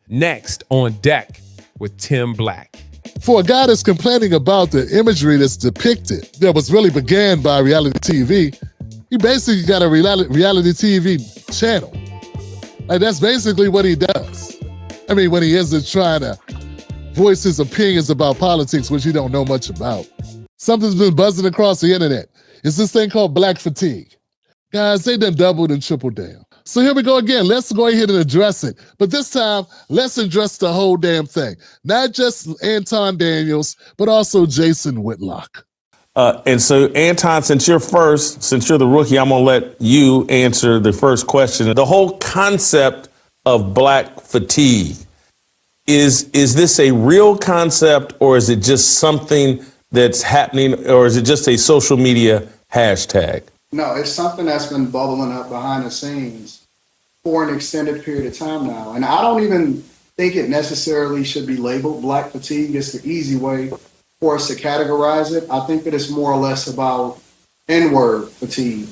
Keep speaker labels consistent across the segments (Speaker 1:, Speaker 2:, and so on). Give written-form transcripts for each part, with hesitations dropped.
Speaker 1: Next on deck with Tim Black.
Speaker 2: For a guy that's complaining about the imagery that's depicted that was really began by reality TV, he basically got a reality TV channel. Like, that's basically what he does. I mean, when he isn't trying to voice his opinions about politics, which he don't know much about. Something's been buzzing across the internet. It's this thing called black fatigue. Guys, they done doubled and tripled down. So here we go again. Let's go ahead and address it. But this time, let's address the whole damn thing. Not just Anton Daniels, but also Jason Whitlock.
Speaker 3: And so, Anton, since you're the rookie, I'm going to let you answer the first question. The whole concept of black fatigue, is this a real concept, or is it just something that's happening, or is it just a social media hashtag?
Speaker 4: No, it's something that's been bubbling up behind the scenes for an extended period of time now. And I don't even think it necessarily should be labeled black fatigue. It's the easy way for us to categorize it. I think that it's more or less about N-word fatigue.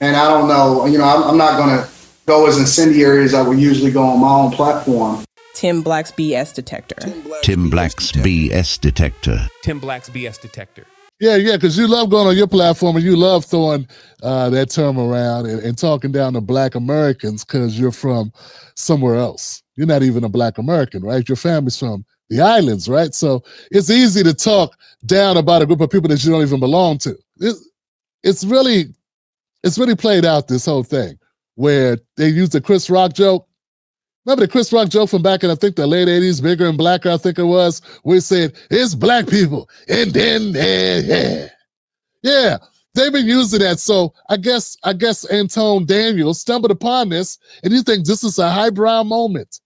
Speaker 4: And I don't know, I'm not going to go as incendiary as I would usually go on my own platform.
Speaker 5: Tim Black's BS detector.
Speaker 6: Tim Black's BS detector.
Speaker 1: Tim Black's BS detector.
Speaker 2: Yeah, because you love going on your platform and you love throwing that term around and talking down to black Americans because you're from somewhere else. You're not even a black American, right? Your family's from the islands, right? So it's easy to talk down about a group of people that you don't even belong to. It's really played out, this whole thing, where they used the Chris Rock joke. Remember the Chris Rock joke from back in, I think, the late 80s, Bigger and Blacker, I think it was, where he said, it's black people, and then, yeah, they've been using that. So I guess Anton Daniels stumbled upon this, and you think this is a highbrow moment.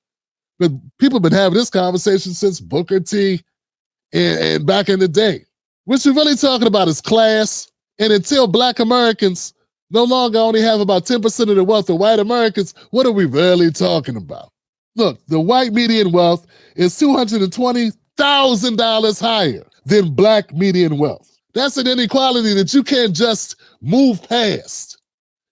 Speaker 2: But people have been having this conversation since Booker T and back in the day. What you're really talking about is class, and until black Americans no longer only have about 10% of the wealth of white Americans, what are we really talking about? Look, the white median wealth is $220,000 higher than black median wealth. That's an inequality that you can't just move past.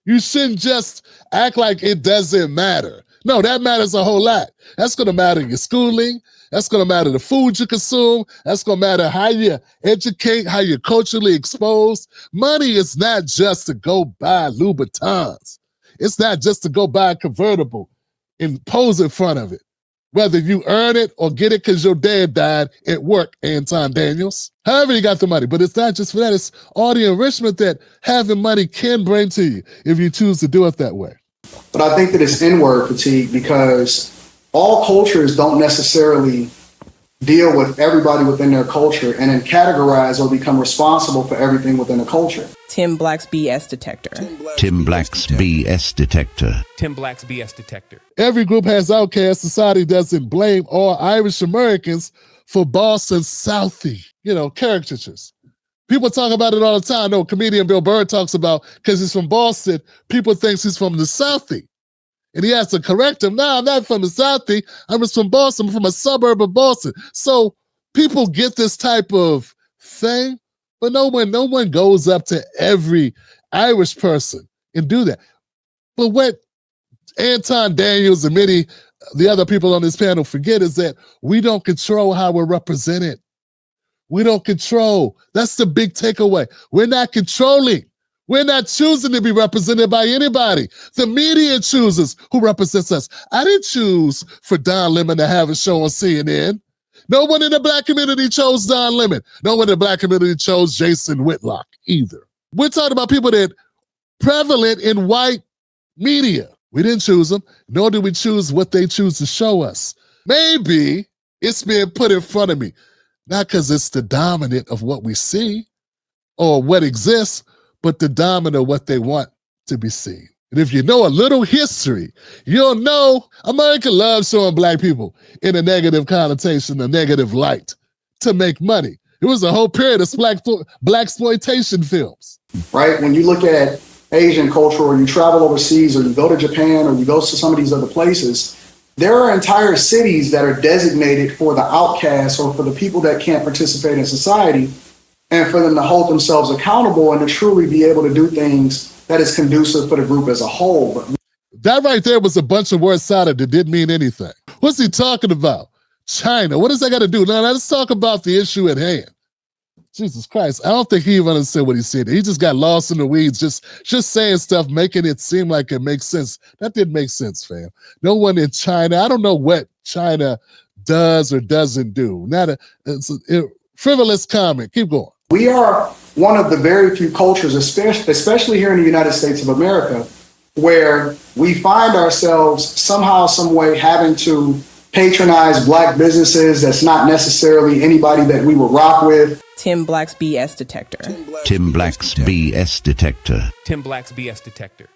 Speaker 2: You shouldn't just act like it doesn't matter. No, that matters a whole lot. That's going to matter in your schooling. That's going to matter the food you consume. That's going to matter how you educate, how you're culturally exposed. Money is not just to go buy Louboutins. It's not just to go buy a convertible and pose in front of it. Whether you earn it or get it because your dad died at work, Anton Daniels. However you got the money. But it's not just for that. It's all the enrichment that having money can bring to you if you choose to do it that way.
Speaker 4: But I think that it's N-word fatigue because all cultures don't necessarily deal with everybody within their culture and then categorize or become responsible for everything within a culture.
Speaker 5: Tim Black's BS detector.
Speaker 6: Tim Black's BS detector.
Speaker 1: Tim Black's BS detector.
Speaker 2: Every group has outcasts. Society doesn't blame all Irish Americans for Boston Southie, caricatures. People talk about it all the time. No, comedian Bill Burr talks about, because he's from Boston, people think he's from the Southie. And he has to correct him. No, I'm not from the Southie. I'm just from Boston. I'm from a suburb of Boston. So people get this type of thing, but no one goes up to every Irish person and do that. But what Anton Daniels and many the other people on this panel forget is that we don't control how we're represented. We don't control. That's the big takeaway. We're not controlling. We're not choosing to be represented by anybody. The media chooses who represents us. I didn't choose for Don Lemon to have a show on CNN. No one in the black community chose Don Lemon. No one in the black community chose Jason Whitlock either. We're talking about people that prevalent in white media. We didn't choose them, nor did we choose what they choose to show us. Maybe it's being put in front of me, not because it's the dominant of what we see or what exists, but the dominant of what they want to be seen. And if you know a little history, you'll know America loves showing black people in a negative connotation, a negative light to make money. It was a whole period of blaxploitation films.
Speaker 4: Right? When you look at Asian culture, or you travel overseas, or you go to Japan, or you go to some of these other places, there are entire cities that are designated for the outcasts or for the people that can't participate in society, and for them to hold themselves accountable and to truly be able to do things that is conducive for the group as a whole.
Speaker 2: That right there was a bunch of words salad that didn't mean anything. What's he talking about? China. What does that got to do? Now, let's talk about the issue at hand. Jesus Christ. I don't think he even understood what he said. He just got lost in the weeds, just saying stuff, making it seem like it makes sense. That didn't make sense, fam. No one in China, I don't know what China does or doesn't do. It's a frivolous comment. Keep going.
Speaker 4: We are one of the very few cultures, especially here in the United States of America, where we find ourselves somehow, some way having to patronize Black businesses that's not necessarily anybody that we would rock with.
Speaker 5: Tim Black's BS detector.
Speaker 6: Tim Black's BS detector.
Speaker 1: Tim Black's BS detector.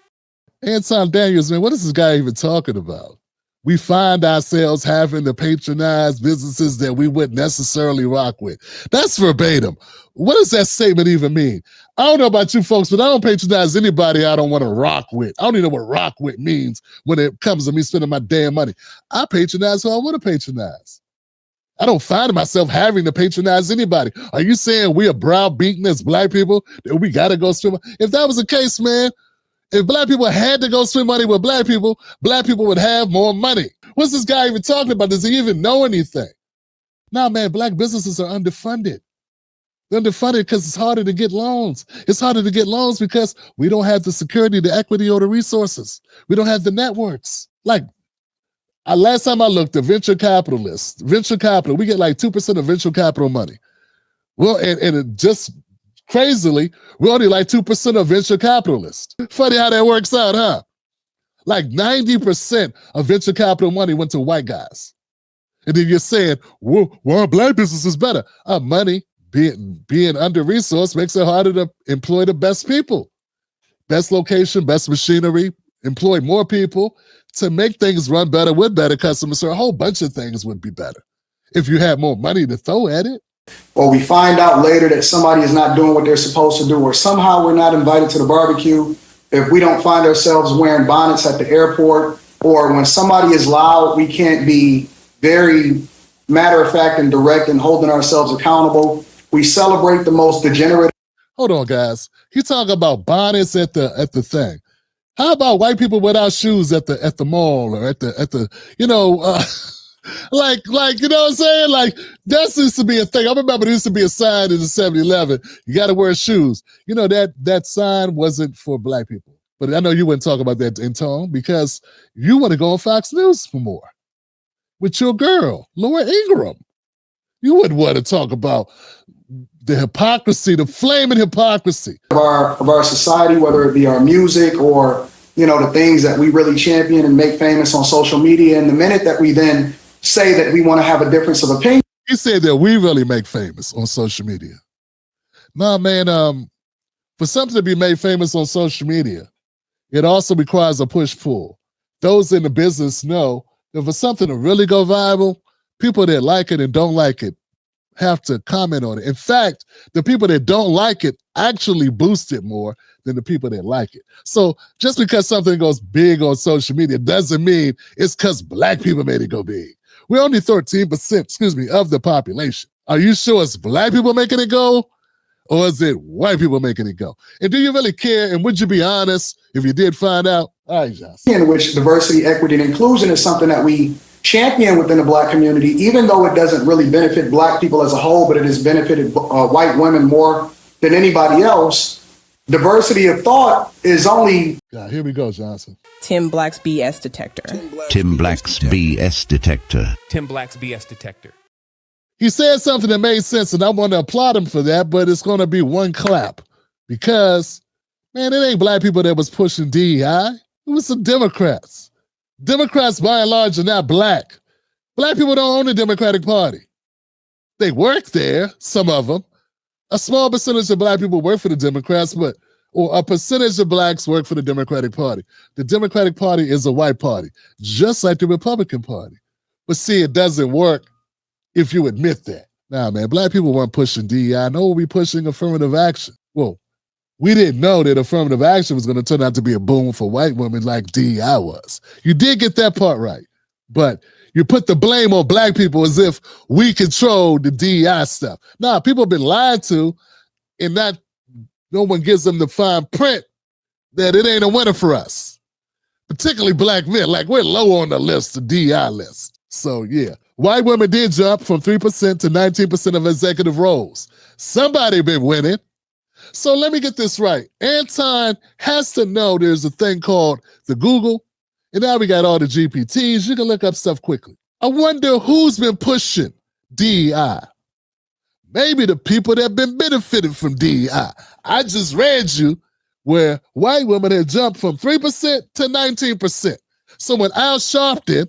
Speaker 2: Anton Daniels, man, what is this guy even talking about? We find ourselves having to patronize businesses that we wouldn't necessarily rock with. That's verbatim. What does that statement even mean? I don't know about you folks, but I don't patronize anybody I don't want to rock with. I don't even know what rock with means when it comes to me spending my damn money. I patronize who I want to patronize. I don't find myself having to patronize anybody. Are you saying we are browbeaten as Black people that we got to go spend money? If that was the case, man, if Black people had to go spend money with Black people would have more money. What's this guy even talking about? Does he even know anything? Nah, man, Black businesses are underfunded. They're underfunded because it's harder to get loans. It's harder to get loans because we don't have the security, the equity, or the resources. We don't have the networks. Like, last time I looked, the venture capital, we get like 2% of venture capital money. Well, and it just crazily, we're only like 2% of venture capitalists. Funny how that works out, huh? Like 90% of venture capital money went to white guys. And then you're saying, well, why Black businesses better? Money being under-resourced makes it harder to employ the best people. Best location, best machinery, employ more people to make things run better with better customer service. A whole bunch of things would be better if you had more money to throw at it.
Speaker 4: Or we find out later that somebody is not doing what they're supposed to do, or somehow we're not invited to the barbecue. If we don't find ourselves wearing bonnets at the airport, or when somebody is loud, we can't be very matter of fact and direct and holding ourselves accountable. We celebrate the most degenerate. Hold
Speaker 2: on, guys. You talk about bonnets at the thing. How about white people without shoes at the mall or at the like you know what I'm saying? Like that used to be a thing. I remember there used to be a sign in the 7-Eleven. You got to wear shoes. You know that sign wasn't for Black people. But I know you wouldn't talk about that in tone because you want to go on Fox News for more with your girl, Laura Ingraham. You wouldn't want to talk about the hypocrisy, the flaming hypocrisy
Speaker 4: of our society, whether it be our music or, the things that we really champion and make famous on social media. And the minute that we then say that we want to have a difference of opinion.
Speaker 2: You said that we really make famous on social media. Nah, man, for something to be made famous on social media, it also requires a push-pull. Those in the business know that for something to really go viral, people that like it and don't like it have to comment on it. In fact, the people that don't like it actually boost it more than the people that like it. So just because something goes big on social media doesn't mean it's because Black people made it go big. We're only 13%, of the population. Are you sure it's Black people making it go? Or is it white people making it go? And do you really care? And would you be honest if you did find out? All right, Johnson.
Speaker 4: In which diversity, equity, and inclusion is something that we champion within the Black community, even though it doesn't really benefit Black people as a whole, but it has benefited white women more than anybody else. Diversity of thought is only...
Speaker 2: God, here we go, Johnson.
Speaker 5: Tim Black's BS detector.
Speaker 6: Tim Black's BS detector.
Speaker 1: Tim Black's BS detector.
Speaker 2: He said something that made sense, and I want to applaud him for that, but it's going to be one clap because, man, it ain't Black people that was pushing DEI. It was some Democrats. Democrats, by and large, are not Black. Black people don't own the Democratic Party. They work there, some of them. A small percentage of Black people work for the Democrats, or a percentage of Blacks work for the Democratic Party. The Democratic Party is a white party, just like the Republican Party. But see, it doesn't work if you admit that. Nah, man, Black people weren't pushing DEI. No, we're pushing affirmative action. Well, we didn't know that affirmative action was going to turn out to be a boom for white women like DEI was. You did get that part right, but you put the blame on Black people as if we control the DEI stuff. Nah, people have been lied to, and no one gives them the fine print that it ain't a winner for us, particularly Black men. Like, we're low on the list, the DEI list. So yeah, white women did jump from 3% to 19% of executive roles. Somebody been winning. So let me get this right. Anton has to know there's a thing called the Google, and now we got all the GPTs. You can look up stuff quickly. I wonder who's been pushing DEI. Maybe the people that have been benefiting from DEI. I just read you where white women had jumped from 3% to 19%. So when Al Sharpton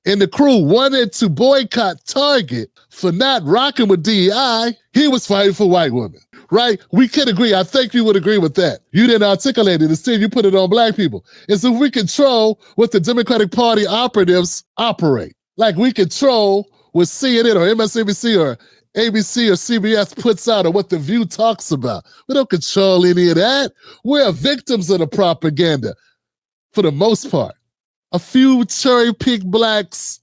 Speaker 2: and the crew wanted to boycott Target for not rocking with DEI, he was fighting for white women, right? We could agree. I think you would agree with that. You didn't articulate it. Instead, you put it on black people. It's if we control what the Democratic Party operatives operate. Like we control what CNN or MSNBC or ABC or CBS puts out or what The View talks about. We don't control any of that. We're victims of the propaganda for the most part. A few cherry-picked blacks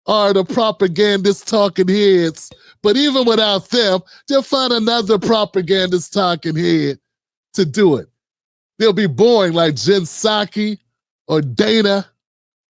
Speaker 2: are the propagandist talking heads, but even without them, they'll find another propagandist talking head to do it. They'll be boring like Jen Psaki or Dana,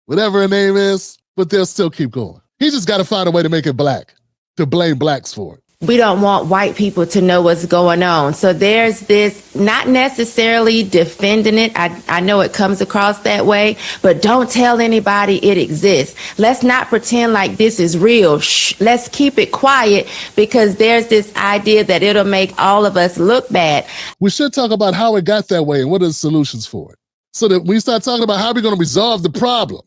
Speaker 2: whatever her name is, but they'll still keep going. He just got to find a way to make it black, to blame blacks for it.
Speaker 7: We don't want white people to know what's going on. So there's this, not necessarily defending it. I know it comes across that way, but don't tell anybody it exists. Let's not pretend like this is real. Shh, let's keep it quiet because there's this idea that it'll make all of us look bad.
Speaker 2: We should talk about how it got that way and what are the solutions for it. So that we start talking about how we're going to resolve the problem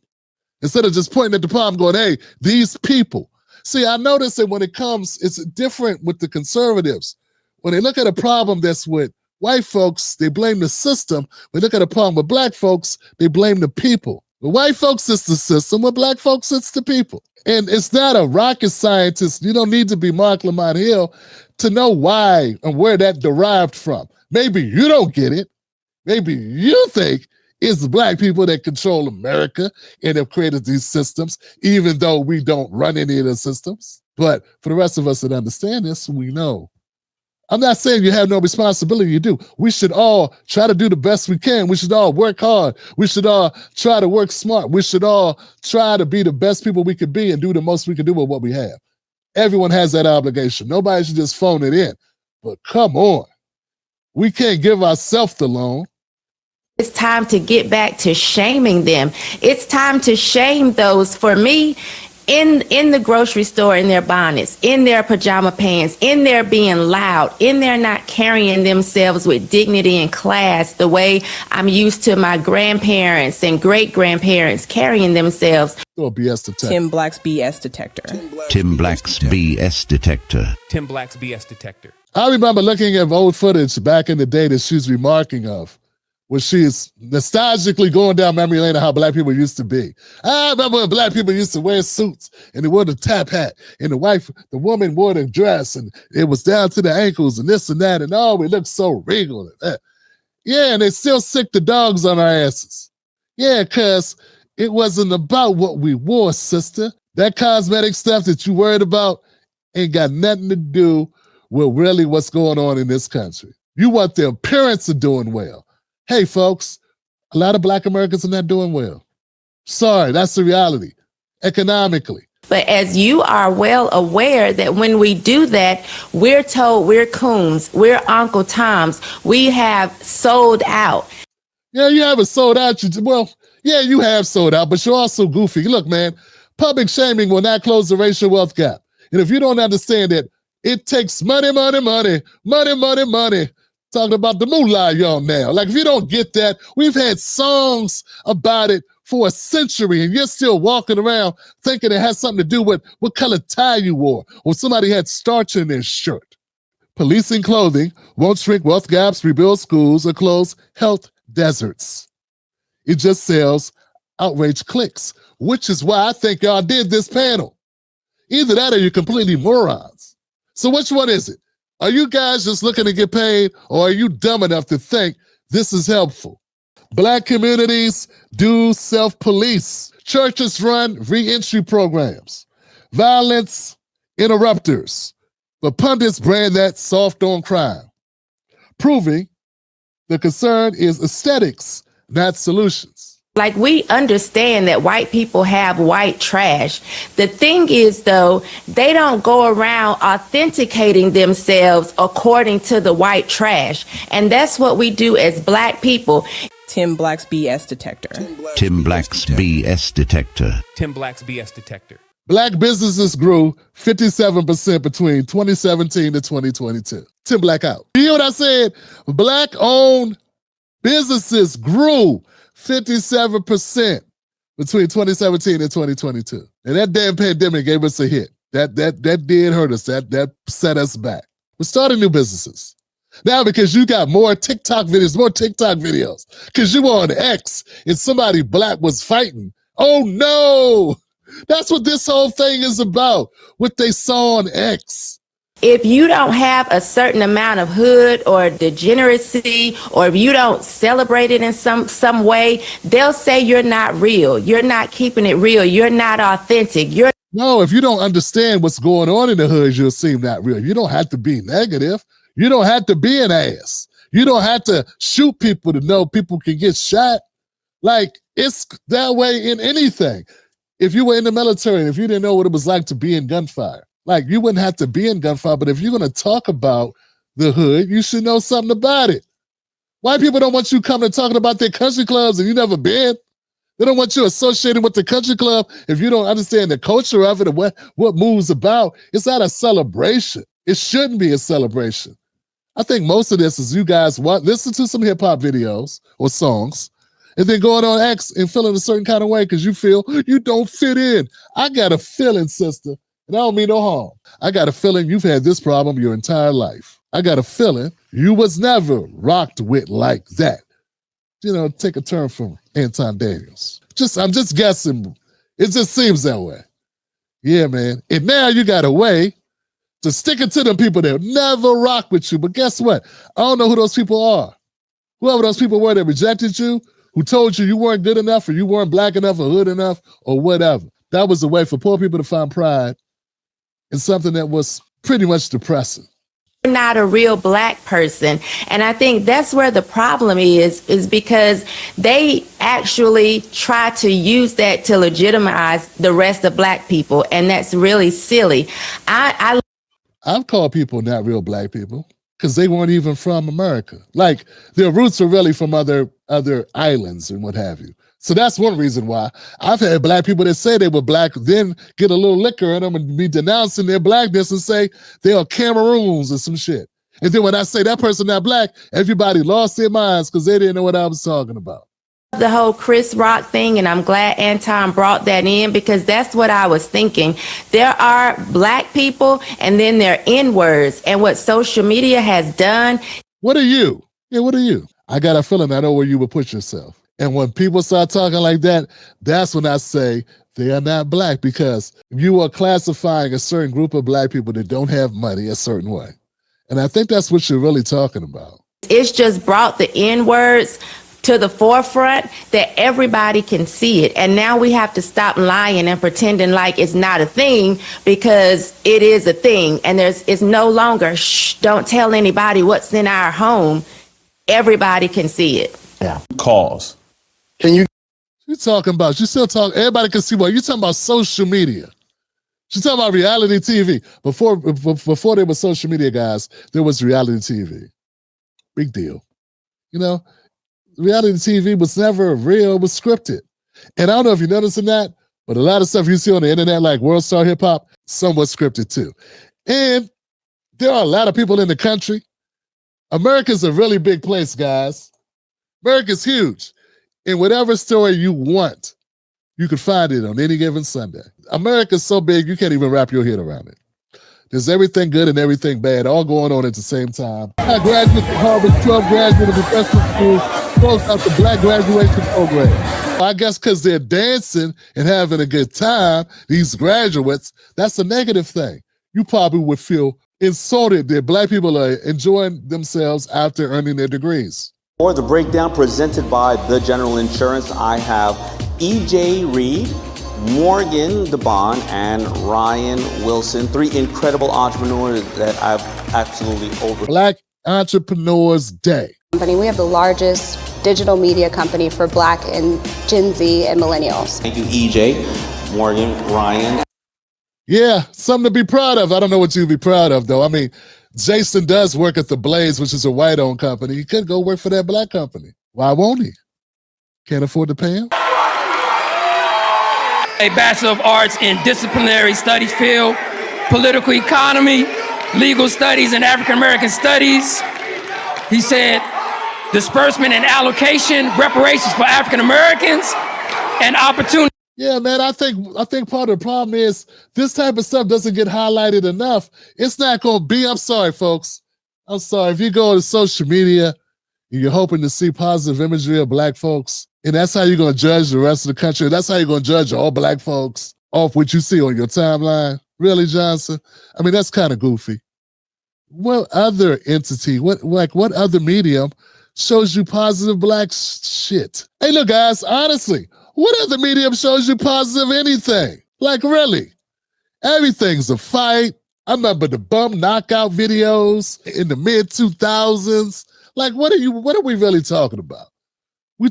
Speaker 2: instead of just pointing at the problem going, hey, these people. See, I notice that when it comes, it's different with the conservatives. When they look at a problem that's with white folks, they blame the system. When they look at a problem with black folks, they blame the people. With white folks, it's the system. With black folks, it's the people. And it's not a rocket scientist. You don't need to be Mark Lamont Hill to know why and where that derived from. Maybe you don't get it. Maybe you think it's the black people that control America and have created these systems, even though we don't run any of the systems. But for the rest of us that understand this, we know. I'm not saying you have no responsibility, you do. We should all try to do the best we can. We should all work hard. We should all try to work smart. We should all try to be the best people we could be and do the most we can do with what we have. Everyone has that obligation. Nobody should just phone it in. But come on. We can't give ourselves the loan.
Speaker 7: It's time to get back to shaming them. It's time to shame those, for me, in the grocery store, in their bonnets, in their pajama pants, in their being loud, in their not carrying themselves with dignity and class the way I'm used to my grandparents and great-grandparents carrying themselves.
Speaker 2: Oh, BS detector.
Speaker 5: Tim Black's BS detector.
Speaker 6: Tim Black's BS detector.
Speaker 1: Tim Black's BS detector.
Speaker 2: I remember looking at old footage back in the day that she's remarking of, where she is nostalgically going down memory lane of how black people used to be. I remember when black people used to wear suits and they wore the top hat and the woman wore the dress and it was down to the ankles and this and that and oh, we looked so regal. Yeah, and they still sick the dogs on our asses. Yeah, because it wasn't about what we wore, sister. That cosmetic stuff that you worried about ain't got nothing to do with really what's going on in this country. You want the appearance of doing well. Hey, folks, a lot of black Americans are not doing well. Sorry, that's the reality, economically.
Speaker 7: But as you are well aware that when we do that, we're told we're coons, we're Uncle Toms, we have sold out.
Speaker 2: Yeah, you haven't sold out. Yeah, you have sold out, but you're also goofy. Look, man, public shaming will not close the racial wealth gap. And if you don't understand that, it takes money. Talking about the moolah, y'all, now. Like, if you don't get that, we've had songs about it for a century, and you're still walking around thinking it has something to do with what color tie you wore, or somebody had starch in their shirt. Policing clothing won't shrink wealth gaps, rebuild schools, or close health deserts. It just sells outrage clicks, which is why I think y'all did this panel. Either that or you're completely morons. So which one is it? Are you guys just looking to get paid, or are you dumb enough to think this is helpful? Black communities do self-police. Churches run re-entry programs. Violence interrupters. But pundits brand that soft on crime, proving the concern is aesthetics, not solutions.
Speaker 7: Like, we understand that white people have white trash. The thing is, though, they don't go around authenticating themselves according to the white trash. And that's what we do as Black people.
Speaker 5: Tim Black's BS detector.
Speaker 6: Tim Black's BS detector.
Speaker 1: Tim Black's BS detector.
Speaker 2: Black businesses grew 57% between 2017 to 2022. Tim Black out. You hear what I said? Black-owned businesses grew 57% between 2017 and 2022. And that damn pandemic gave us a hit. That did hurt us. That set us back. We're starting new businesses. Now, because you got more TikTok videos, because you were on X and somebody Black was fighting. Oh no! That's what this whole thing is about, what they saw on X.
Speaker 7: If you don't have a certain amount of hood or degeneracy, or if you don't celebrate it in some way, they'll say you're not real. You're not keeping it real. You're not authentic.
Speaker 2: No, if you don't understand what's going on in the hood, you'll seem not real. You don't have to be negative. You don't have to be an ass. You don't have to shoot people to know people can get shot. Like, it's that way in anything. If you were in the military and if you didn't know what it was like to be in gunfire, like, you wouldn't have to be in gunfire, but if you're going to talk about the hood, you should know something about it. White people don't want you coming and talking about their country clubs and you never been. They don't want you associating with the country club if you don't understand the culture of it and what moves about. It's not a celebration. It shouldn't be a celebration. I think most of this is you guys listen to some hip-hop videos or songs and then going on X and feeling a certain kind of way because you feel you don't fit in. I got a feeling, sister, and I don't mean no harm. I got a feeling you've had this problem your entire life. I got a feeling you was never rocked with like that. You know, take a turn from Anton Daniels. I'm just guessing. It just seems that way. Yeah, man. And now you got a way to stick it to them people that never rock with you. But guess what? I don't know who those people are. Whoever those people were that rejected you, who told you you weren't good enough or you weren't Black enough or hood enough or whatever. That was a way for poor people to find pride in something that was pretty much depressing.
Speaker 7: You're not a real Black person. And I think that's where the problem is because they actually try to use that to legitimize the rest of Black people. And that's really silly.
Speaker 2: I've called people not real Black people because they weren't even from America. Like, their roots are really from other islands and what have you. So that's one reason why. I've had Black people that say they were Black, then get a little liquor in them and be denouncing their Blackness and say they are Cameroons or some shit. And then when I say that person not Black, everybody lost their minds because they didn't know what I was talking about.
Speaker 7: The whole Chris Rock thing, and I'm glad Anton brought that in because that's what I was thinking. There are Black people and then there are N-words, and what social media has done.
Speaker 2: What are you? Yeah, what are you? I got a feeling I know where you would put yourself. And when people start talking like that, that's when I say they are not Black, because you are classifying a certain group of Black people that don't have money a certain way. And I think that's what you're really talking about.
Speaker 7: It's just brought the N-words to the forefront that everybody can see it. And now we have to stop lying and pretending like it's not a thing, because it is a thing. And it's no longer, shh, don't tell anybody what's in our home. Everybody can see it.
Speaker 4: Yeah.
Speaker 3: Cause.
Speaker 4: Can you?
Speaker 2: You're talking about, you still talking, everybody can see what, you're talking about social media. You're talking about reality TV. Before there was social media, guys, there was reality TV. Big deal. You know, reality TV was never real, it was scripted. And I don't know if you noticed in that, but a lot of stuff you see on the internet, like World Star Hip Hop, somewhat scripted too. And there are a lot of people in the country. America's a really big place, guys. America's huge. And whatever story you want, you can find it on any given Sunday. America's so big, you can't even wrap your head around it. There's everything good and everything bad all going on at the same time. I graduated from Harvard, 12 graduate of professional school, closed out the Black graduation program. I guess because they're dancing and having a good time, these graduates, that's a negative thing. You probably would feel insulted that Black people are enjoying themselves after earning their degrees.
Speaker 8: For the breakdown presented by The General Insurance, I have E.J. Reed, Morgan DeBon, and Ryan Wilson, three incredible entrepreneurs that I've absolutely over.
Speaker 2: Black Entrepreneurs Day.
Speaker 9: We have the largest digital media company for Black and Gen Z and millennials.
Speaker 8: Thank you, EJ, Morgan, Ryan.
Speaker 2: Yeah, something to be proud of. I don't know what you'd be proud of, though. I mean, Jason does work at the Blaze, which is a white-owned company. He could go work for that black company. Why won't he? Can't afford to pay him?
Speaker 10: A Bachelor of Arts in Disciplinary Studies field, Political Economy, Legal Studies, and African American Studies. He said, disbursement and allocation, reparations for African Americans, and opportunity.
Speaker 2: Yeah, man, I think part of the problem is this type of stuff doesn't get highlighted enough. It's not going to be, I'm sorry, folks. I'm sorry. If you go to social media and you're hoping to see positive imagery of black folks, and that's how you're going to judge the rest of the country, that's how you're going to judge all black folks off what you see on your timeline. Really, Johnson? I mean, that's kind of goofy. What other entity, what other medium shows you positive black shit? Hey, look, guys, honestly, what other medium shows you positive anything? Like, really? Everything's a fight. I remember the bum knockout videos in the mid-2000s. Like, what are we really talking about? We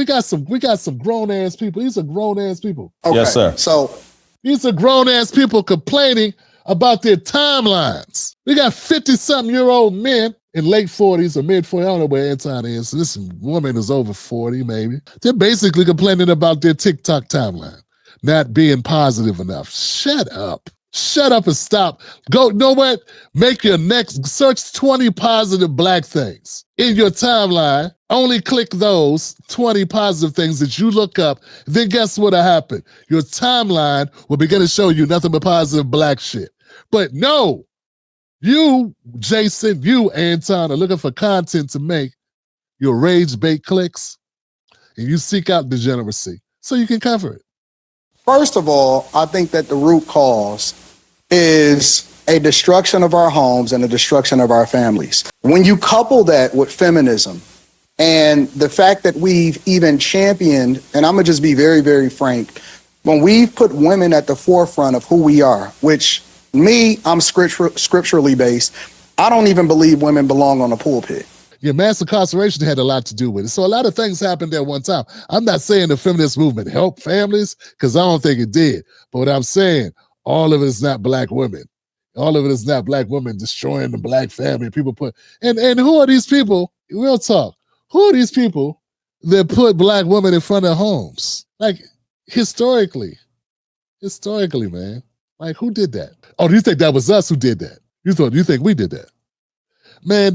Speaker 2: got some grown-ass people. These are grown-ass people.
Speaker 4: Okay.
Speaker 3: Yes, sir.
Speaker 4: So
Speaker 2: these are grown-ass people complaining about their timelines. We got 50-something-year-old men in late 40s or mid-40s. I don't know where Anton is. This woman is over 40, maybe. They're basically complaining about their TikTok timeline not being positive enough. Shut up. Shut up and stop. Go, know what? Make your next, search 20 positive black things in your timeline. Only click those 20 positive things that you look up. Then guess what'll happen? Your timeline will begin to show you nothing but positive black shit. But no, you, Jason, you, Anton, are looking for content to make your rage bait clicks, and you seek out degeneracy so you can cover it.
Speaker 4: first of all, I think that the root cause is a destruction of our homes and a destruction of our families. When you couple that with feminism and the fact that we've even championed, and I'm gonna just be very, very frank, when we've put women at the forefront of who we are, which me, I'm scripturally based, I don't even believe women belong on the pulpit.
Speaker 2: Yeah, mass incarceration had a lot to do with it. So a lot of things happened at one time. I'm not saying the feminist movement helped families, because I don't think it did. But what I'm saying, all of it is not black women. All of it is not black women destroying the black family. People put, and who are these people? Real talk. Who are these people that put black women in front of homes? Like, historically, man. Like, who did that? Oh, do you think that was us who did that? You think we did that? Man,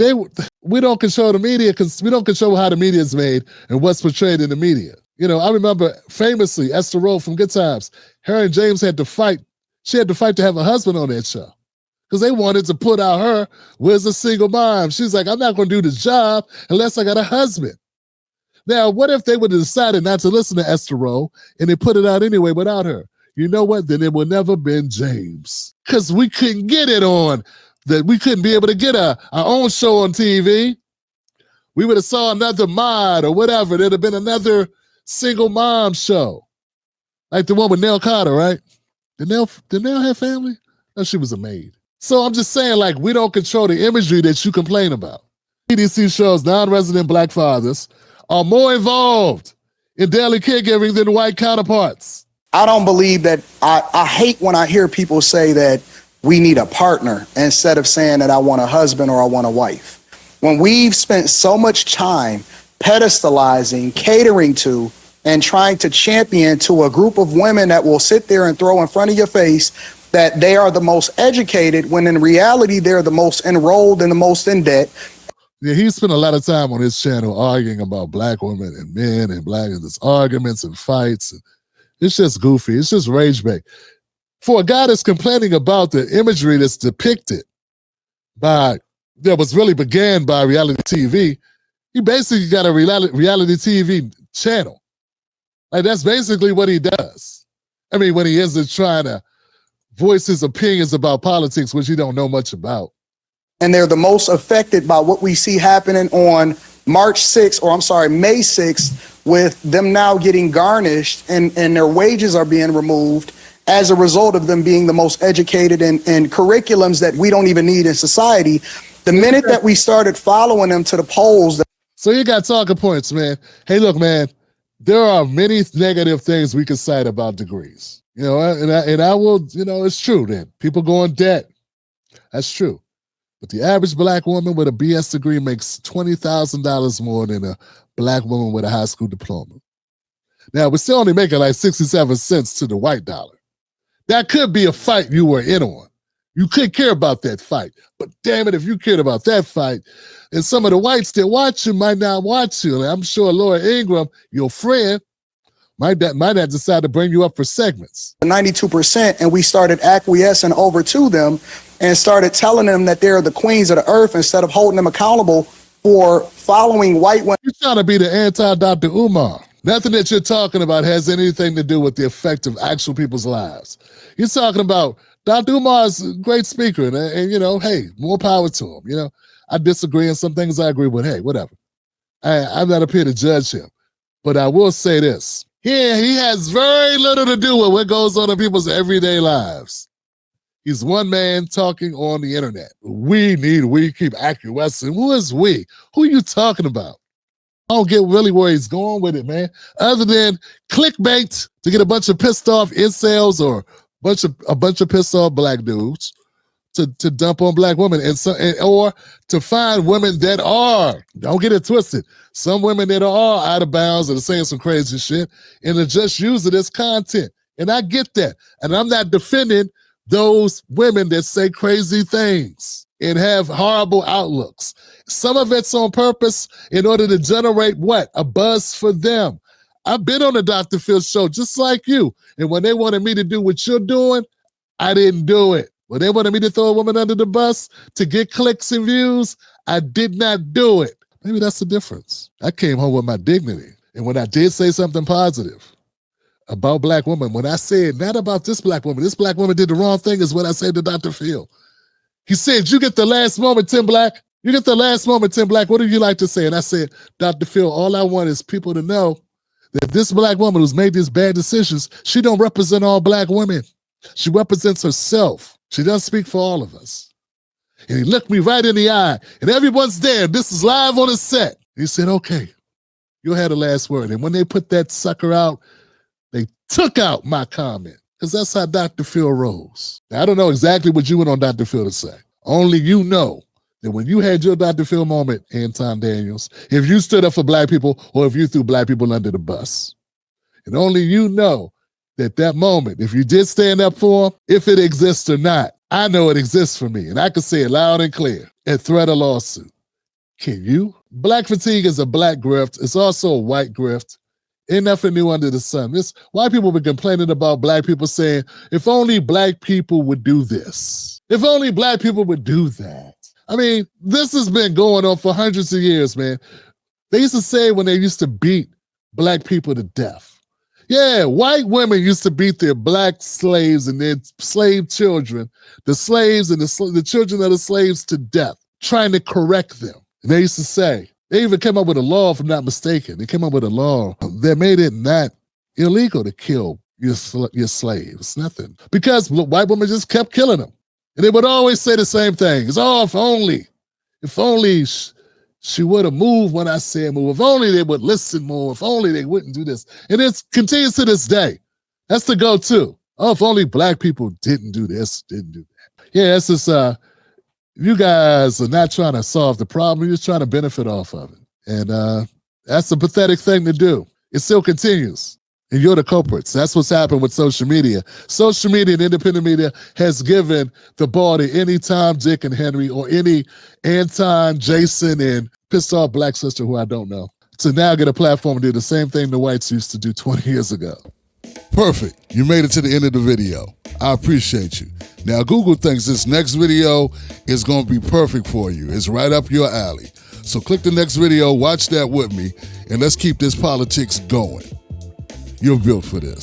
Speaker 2: we don't control the media because we don't control how the media is made and what's portrayed in the media. You know, I remember famously Esther Rowe from Good Times. Her and James had to fight. She had to fight to have a husband on that show because they wanted to put out her as a single mom. She's like, I'm not going to do this job unless I got a husband. Now, what if they would have decided not to listen to Esther Rowe and they put it out anyway without her? You know what? Then it would never been James because we couldn't get it on. That we couldn't be able to get our own show on TV. We would have saw another mod or whatever. There'd have been another single mom show. Like the one with Nell Carter, right? Did Nell have family? No, she was a maid. So I'm just saying, like, we don't control the imagery that you complain about. CDC shows non-resident black fathers are more involved in daily caregiving than white counterparts.
Speaker 4: I don't believe that, I hate when I hear people say that we need a partner instead of saying that I want a husband or I want a wife. When we've spent so much time pedestalizing, catering to, and trying to champion to a group of women that will sit there and throw in front of your face that they are the most educated, when in reality, they're the most enrolled and the most in debt.
Speaker 2: Yeah, he spent a lot of time on his channel arguing about black women and men and black, and there's arguments and fights. And it's just goofy. It's just rage bait. For a guy that's complaining about the imagery that's depicted that was really began by reality TV, he basically got a reality TV channel. Like, that's basically what he does. I mean, when he isn't trying to voice his opinions about politics, which he don't know much about.
Speaker 4: And they're the most affected by what we see happening on May 6th, with them now getting garnished and their wages are being removed as a result of them being the most educated in curriculums that we don't even need in society. The minute that we started following them to the polls.
Speaker 2: So you got talking points, man. Hey, look, man, there are many negative things we can cite about degrees. You know, and I will, you know, it's true that people go in debt. That's true. But the average black woman with a BS degree makes $20,000 more than a black woman with a high school diploma. Now, we're still only making like 67 cents to the white dollar. That could be a fight you were in on. You could care about that fight. But damn it, if you cared about that fight, and some of the whites that watch you might not watch you. And I'm sure Laura Ingram, your friend, might have decided to bring you up for segments.
Speaker 4: 92%, and we started acquiescing over to them and started telling them that they're the queens of the earth instead of holding them accountable for following white women.
Speaker 2: You're trying to be the anti-Dr. Umar. Nothing that you're talking about has anything to do with the effect of actual people's lives. You're talking about Dr. Umar's a great speaker, and you know, hey, more power to him. You know, I disagree on some things I agree with. Hey, whatever. I'm not up here to judge him. But I will say this. He has very little to do with what goes on in people's everyday lives. He's one man talking on the internet. We keep acquiescing. Who is we? Who are you talking about? I don't get really where he's going with it, man. Other than clickbait to get a bunch of pissed off incels or a bunch of pissed off black dudes to dump on black women or to find women that are, don't get it twisted, some women that are out of bounds and are saying some crazy shit and to just use it as content. And I get that. And I'm not defending those women that say crazy things and have horrible outlooks. Some of it's on purpose in order to generate what? A buzz for them. I've been on the Dr. Phil show just like you. And when they wanted me to do what you're doing, I didn't do it. When they wanted me to throw a woman under the bus to get clicks and views, I did not do it. Maybe that's the difference. I came home with my dignity. And when I did say something positive about black women, when I said, not about this black woman did the wrong thing, is what I said to Dr. Phil. He said, you get the last moment, Tim Black. You get the last moment, Tim Black. What do you like to say? And I said, Dr. Phil, all I want is people to know that this black woman who's made these bad decisions, she don't represent all black women. She represents herself. She doesn't speak for all of us. And he looked me right in the eye, and everyone's there. This is live on the set. He said, okay, you'll have the last word. And when they put that sucker out, they took out my comment, because that's how Dr. Phil rolls. Now, I don't know exactly what you went on Dr. Phil to say. Only you know that when you had your Dr. Phil moment, Anton Daniels, if you stood up for black people or if you threw black people under the bus, and only you know that moment, if you did stand up for them, if it exists or not, I know it exists for me, and I can say it loud and clear and threat a lawsuit. Can you? Black fatigue is a black grift. It's also a white grift. Ain't nothing new under the sun. White people been complaining about black people saying, if only black people would do this. If only black people would do that. I mean, this has been going on for hundreds of years, man. They used to say when they used to beat black people to death. Yeah, white women used to beat their black slaves and their slave children, the slaves and the children of the slaves to death, trying to correct them. And they used to say, they even came up with a law, if I'm not mistaken. They came up with a law that made it not illegal to kill your slaves, nothing. Because white women just kept killing them. And they would always say the same thing. It's, oh, if only she would have moved when I said move. If only they would listen more. If only they wouldn't do this. And it continues to this day. That's the go-to. Oh, if only black people didn't do this, didn't do that. Yeah, it's just, you guys are not trying to solve the problem. You're just trying to benefit off of it. And that's a pathetic thing to do. It still continues. And you're the culprits. That's what's happened with social media. Social media and independent media has given the ball to any Tom, Dick, and Henry, or any Anton, Jason, and pissed off black sister who I don't know, to now get a platform to do the same thing the whites used to do 20 years ago. Perfect. You made it to the end of the video. I appreciate you. Now, Google thinks this next video is going to be perfect for you. It's right up your alley. So click the next video, watch that with me, and let's keep this politics going. You're built for this.